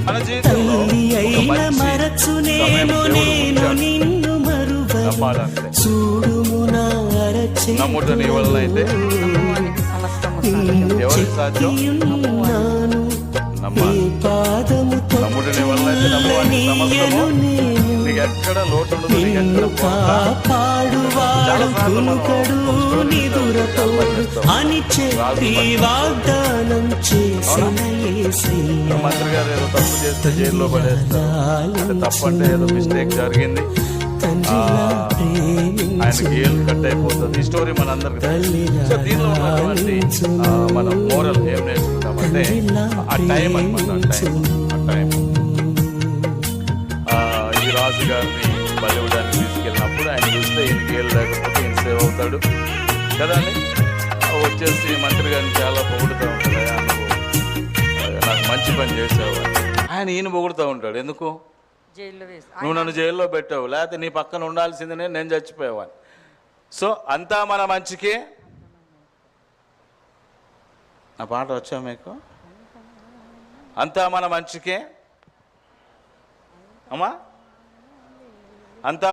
మన జీవితంలో ఒక మంచి సమయం దేవుడు నమ్మాలంటే నమ్ముట నీ వలన అయితే ఎవరికి సాధ్యం? నమ్మాలి. నమ్ముట నీ వలన అయితే నమ్మవానికి సమస్తము. నీకు ఎక్కడ లోటు ఉండదు, నీకు ఎక్కడ మంత్రి గారు ఏదో తప్పు చేస్తే జైల్లో పడేస్తారు. అంటే తప్పు అంటే ఏదో మిస్టేక్ జరిగింది, ఆయనకి ఏళ్ళు కట్ అయిపోతుంది. ఈ స్టోరీ మన అందరికి తెలుసు. సో దీనిలో ఉన్నటువంటి మనం మోరల్ ఏం నేర్చుకుంటామంటే ఆ టైం అనమాట. ఆ టైం ఈ రాజు గారిని బలివ్వడానికి తీసుకెళ్ళినప్పుడు ఆయన చూస్తే ఈయనకి ఏళ్ళు లేకపోతే ఈయన సేవ్ అవుతాడు కదా అని వచ్చేసి మంత్రి గారిని చాలా పొగుడుతూ ఉంటాడు. నాకు మంచి పని చేసావు ఆయన ఈయన పొగుడుతూ ఉంటాడు. ఎందుకు? నువ్వు నన్ను జైల్లో పెట్టావు, లేకపోతే నీ పక్కన ఉండాల్సిందినే నేను చచ్చిపోయేవాడిని. సో అంతా మన మంచికే. నా పాట వచ్చా మీకు? అంతా మన మంచికే అమ్మా, అంతా